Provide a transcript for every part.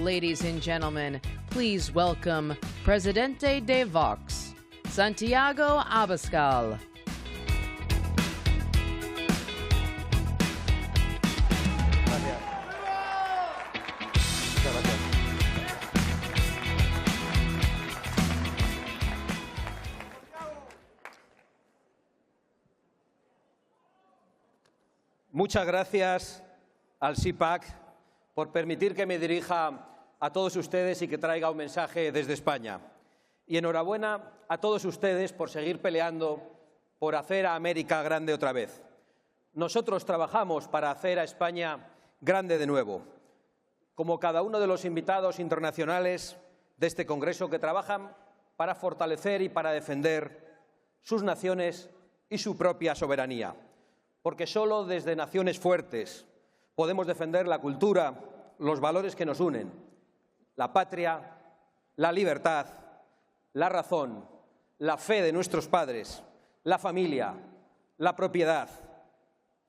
ladies and gentlemen, please welcome Presidente de Vox, Santiago Abascal. Muchas gracias al CIPAC por permitir que me dirija a todos ustedes y que traiga un mensaje desde España. Y enhorabuena a todos ustedes por seguir peleando por hacer a América grande otra vez. Nosotros trabajamos para hacer a España grande de nuevo, como cada uno de los invitados internacionales de este Congreso que trabajan para fortalecer y para defender sus naciones y su propia soberanía. Porque solo desde naciones fuertes podemos defender la cultura, los valores que nos unen, la patria, la libertad, la razón, la fe de nuestros padres, la familia, la propiedad,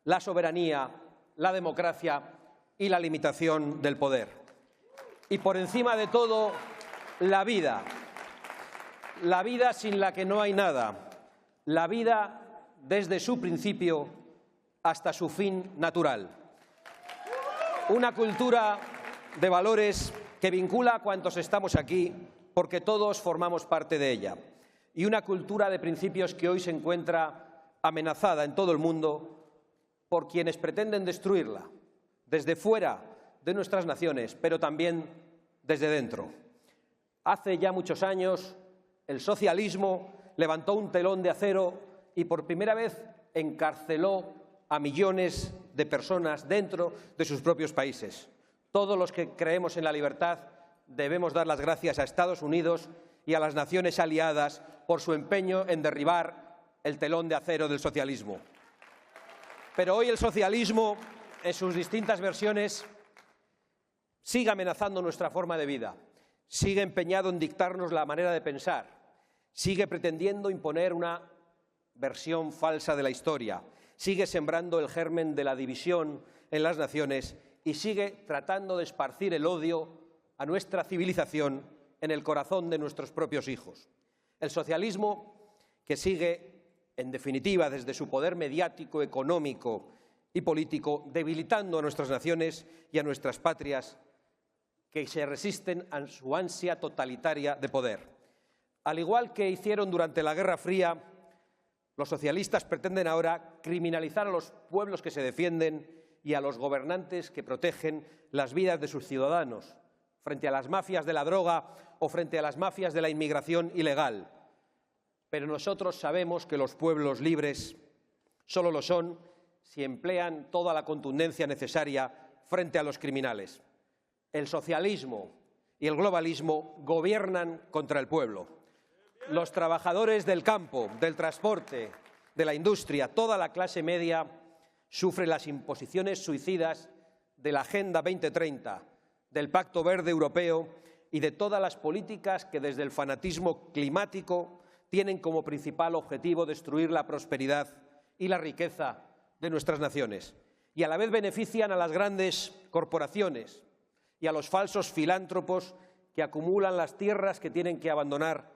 la soberanía, la democracia y la limitación del poder. Y por encima de todo, la vida sin la que no hay nada, la vida desde su principio hasta su fin natural. Una cultura de valores que vincula a cuantos estamos aquí, porque todos formamos parte de ella. Y una cultura de principios que hoy se encuentra amenazada en todo el mundo por quienes pretenden destruirla, desde fuera de nuestras naciones, pero también desde dentro. Hace ya muchos años, el socialismo levantó un telón de acero y por primera vez encarceló a millones de personas dentro de sus propios países. Todos los que creemos en la libertad debemos dar las gracias a Estados Unidos y a las naciones aliadas por su empeño en derribar el telón de acero del socialismo. Pero hoy el socialismo, en sus distintas versiones, sigue amenazando nuestra forma de vida, sigue empeñado en dictarnos la manera de pensar, sigue pretendiendo imponer una versión falsa de la historia, sigue sembrando el germen de la división en las naciones y sigue tratando de esparcir el odio a nuestra civilización en el corazón de nuestros propios hijos. El socialismo, que sigue, en definitiva, desde su poder mediático, económico y político, debilitando a nuestras naciones y a nuestras patrias que se resisten a su ansia totalitaria de poder. Al igual que hicieron durante la Guerra Fría, los socialistas pretenden ahora criminalizar a los pueblos que se defienden y a los gobernantes que protegen las vidas de sus ciudadanos frente a las mafias de la droga o frente a las mafias de la inmigración ilegal. Pero nosotros sabemos que los pueblos libres solo lo son si emplean toda la contundencia necesaria frente a los criminales. El socialismo y el globalismo gobiernan contra el pueblo. Los trabajadores del campo, del transporte, de la industria, toda la clase media sufre las imposiciones suicidas de la Agenda 2030, del Pacto Verde Europeo y de todas las políticas que desde el fanatismo climático tienen como principal objetivo destruir la prosperidad y la riqueza de nuestras naciones. Y a la vez benefician a las grandes corporaciones y a los falsos filántropos que acumulan las tierras que tienen que abandonar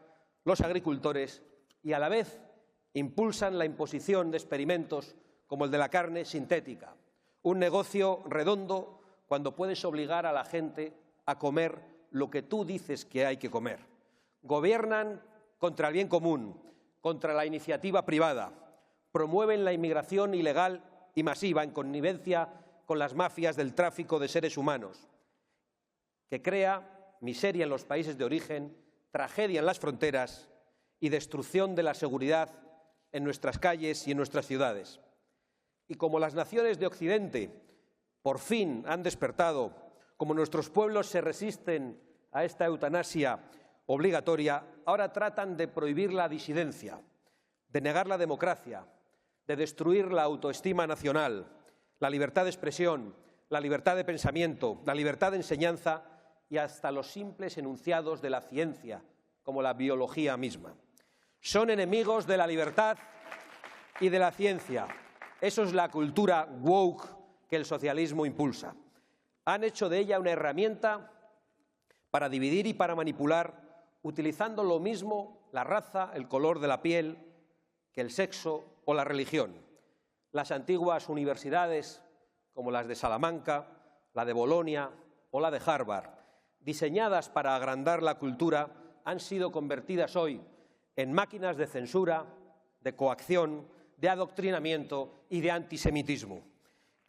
los agricultores y a la vez impulsan la imposición de experimentos como el de la carne sintética, un negocio redondo cuando puedes obligar a la gente a comer lo que tú dices que hay que comer. Gobiernan contra el bien común, contra la iniciativa privada, promueven la inmigración ilegal y masiva en connivencia con las mafias del tráfico de seres humanos, que crea miseria en los países de origen, tragedia en las fronteras y destrucción de la seguridad en nuestras calles y en nuestras ciudades. Y como las naciones de Occidente por fin han despertado, como nuestros pueblos se resisten a esta eutanasia obligatoria, ahora tratan de prohibir la disidencia, de negar la democracia, de destruir la autoestima nacional, la libertad de expresión, la libertad de pensamiento, la libertad de enseñanza y hasta los simples enunciados de la ciencia, como la biología misma. Son enemigos de la libertad y de la ciencia. Eso es la cultura woke que el socialismo impulsa. Han hecho de ella una herramienta para dividir y para manipular, utilizando lo mismo la raza, el color de la piel, que el sexo o la religión. Las antiguas universidades, como las de Salamanca, la de Bolonia o la de Harvard, diseñadas para agrandar la cultura, han sido convertidas hoy en máquinas de censura, de coacción, de adoctrinamiento y de antisemitismo.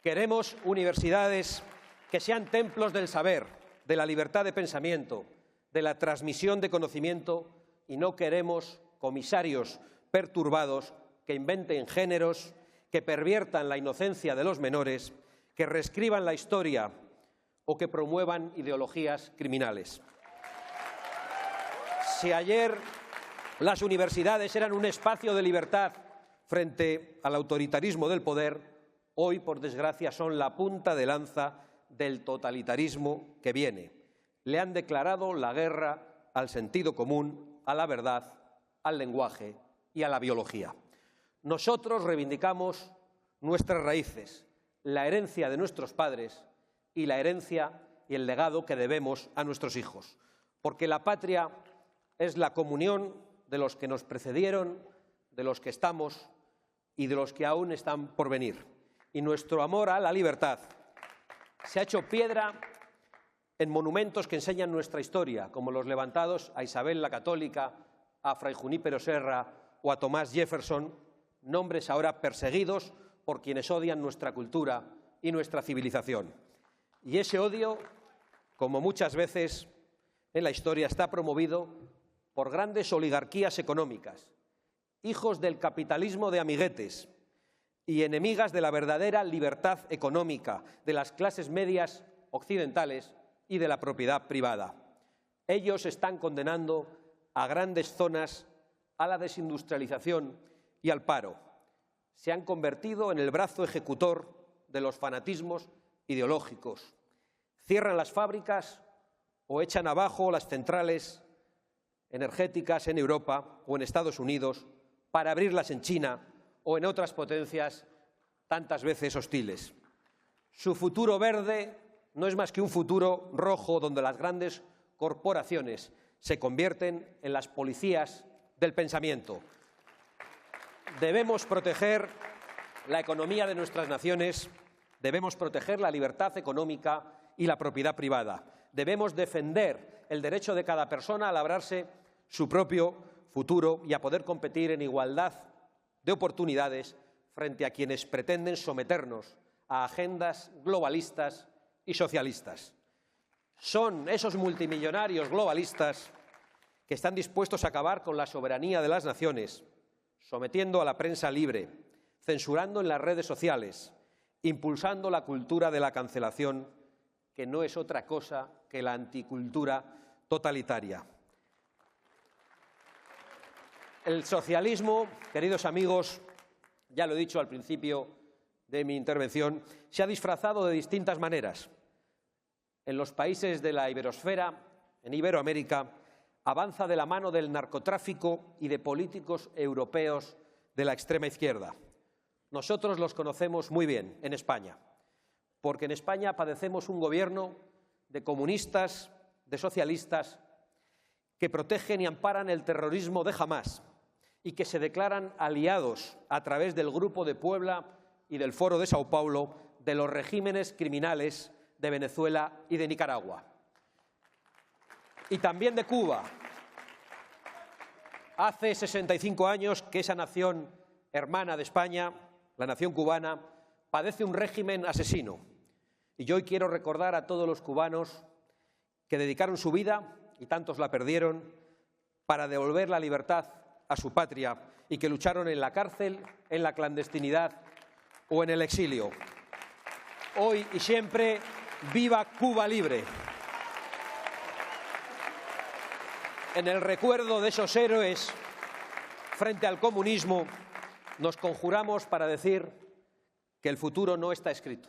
Queremos universidades que sean templos del saber, de la libertad de pensamiento, de la transmisión de conocimiento, y no queremos comisarios perturbados que inventen géneros, que perviertan la inocencia de los menores, que reescriban la historia o que promuevan ideologías criminales. Si ayer las universidades eran un espacio de libertad frente al autoritarismo del poder, hoy, por desgracia, son la punta de lanza del totalitarismo que viene. Le han declarado la guerra al sentido común, a la verdad, al lenguaje y a la biología. Nosotros reivindicamos nuestras raíces, la herencia de nuestros padres y la herencia y el legado que debemos a nuestros hijos, porque la patria es la comunión de los que nos precedieron, de los que estamos y de los que aún están por venir. Y nuestro amor a la libertad se ha hecho piedra en monumentos que enseñan nuestra historia, como los levantados a Isabel la Católica, a Fray Junípero Serra o a Thomas Jefferson, nombres ahora perseguidos por quienes odian nuestra cultura y nuestra civilización. Y ese odio, como muchas veces en la historia, está promovido por grandes oligarquías económicas, hijos del capitalismo de amiguetes y enemigas de la verdadera libertad económica de las clases medias occidentales y de la propiedad privada. Ellos están condenando a grandes zonas a la desindustrialización y al paro. Se han convertido en el brazo ejecutor de los fanatismos ideológicos. Cierran las fábricas o echan abajo las centrales energéticas en Europa o en Estados Unidos para abrirlas en China o en otras potencias tantas veces hostiles. Su futuro verde no es más que un futuro rojo donde las grandes corporaciones se convierten en las policías del pensamiento. Debemos proteger la economía de nuestras naciones, debemos proteger la libertad económica y la propiedad privada. Debemos defender el derecho de cada persona a labrarse su propio futuro y a poder competir en igualdad de oportunidades frente a quienes pretenden someternos a agendas globalistas y socialistas. Son esos multimillonarios globalistas que están dispuestos a acabar con la soberanía de las naciones, sometiendo a la prensa libre, censurando en las redes sociales, impulsando la cultura de la cancelación, que no es otra cosa que la anticultura totalitaria. El socialismo, queridos amigos, ya lo he dicho al principio de mi intervención, se ha disfrazado de distintas maneras. En los países de la iberosfera, en Iberoamérica, avanza de la mano del narcotráfico y de políticos europeos de la extrema izquierda. Nosotros los conocemos muy bien en España, porque en España padecemos un gobierno de comunistas, de socialistas, que protegen y amparan el terrorismo de Hamás y que se declaran aliados a través del Grupo de Puebla y del Foro de Sao Paulo de los regímenes criminales de Venezuela y de Nicaragua. Y también de Cuba. Hace 65 años que esa nación hermana de España, la nación cubana, padece un régimen asesino. Y yo hoy quiero recordar a todos los cubanos que dedicaron su vida, y tantos la perdieron, para devolver la libertad a su patria y que lucharon en la cárcel, en la clandestinidad o en el exilio. Hoy y siempre, ¡viva Cuba libre! En el recuerdo de esos héroes frente al comunismo, nos conjuramos para decir que el futuro no está escrito,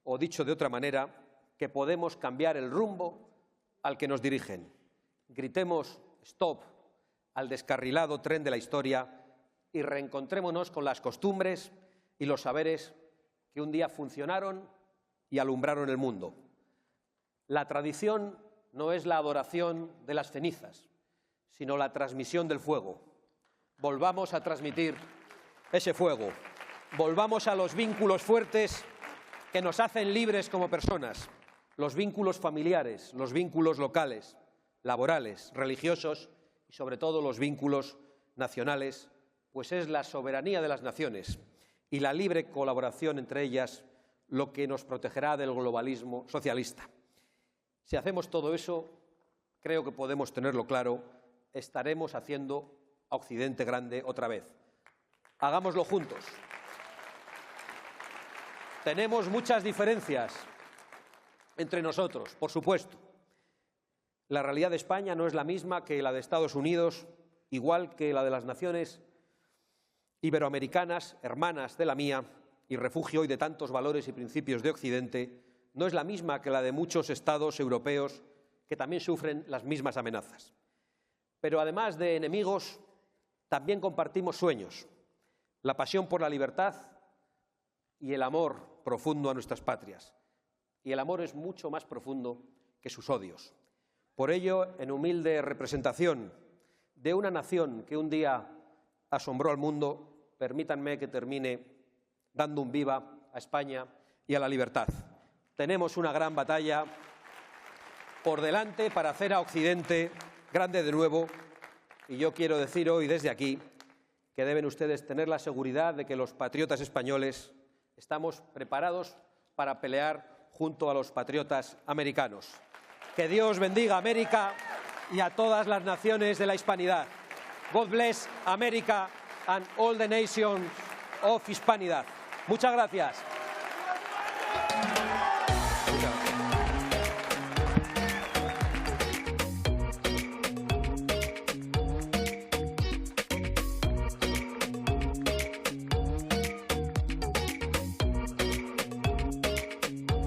o dicho de otra manera, que podemos cambiar el rumbo al que nos dirigen. Gritemos stop al descarrilado tren de la historia y reencontrémonos con las costumbres y los saberes que un día funcionaron y alumbraron el mundo. La tradición no es la adoración de las cenizas, sino la transmisión del fuego. Volvamos a transmitir ese fuego. Volvamos a los vínculos fuertes que nos hacen libres como personas, los vínculos familiares, los vínculos locales, laborales, religiosos y sobre todo los vínculos nacionales, pues es la soberanía de las naciones y la libre colaboración entre ellas lo que nos protegerá del globalismo socialista. Si hacemos todo eso, creo que podemos tenerlo claro, estaremos haciendo a Occidente grande otra vez. Hagámoslo juntos. Tenemos muchas diferencias entre nosotros, por supuesto. La realidad de España no es la misma que la de Estados Unidos, igual que la de las naciones iberoamericanas, hermanas de la mía, y refugio hoy de tantos valores y principios de Occidente, no es la misma que la de muchos estados europeos que también sufren las mismas amenazas. Pero además de enemigos, también compartimos sueños, la pasión por la libertad y el amor profundo a nuestras patrias. Y el amor es mucho más profundo que sus odios. Por ello, en humilde representación de una nación que un día asombró al mundo, permítanme que termine dando un viva a España y a la libertad. Tenemos una gran batalla por delante para hacer a Occidente grande de nuevo, y yo quiero decir hoy desde aquí que deben ustedes tener la seguridad de que los patriotas españoles estamos preparados para pelear junto a los patriotas americanos. Que Dios bendiga a América y a todas las naciones de la hispanidad. God bless America and all the nations of Hispanidad. Muchas gracias.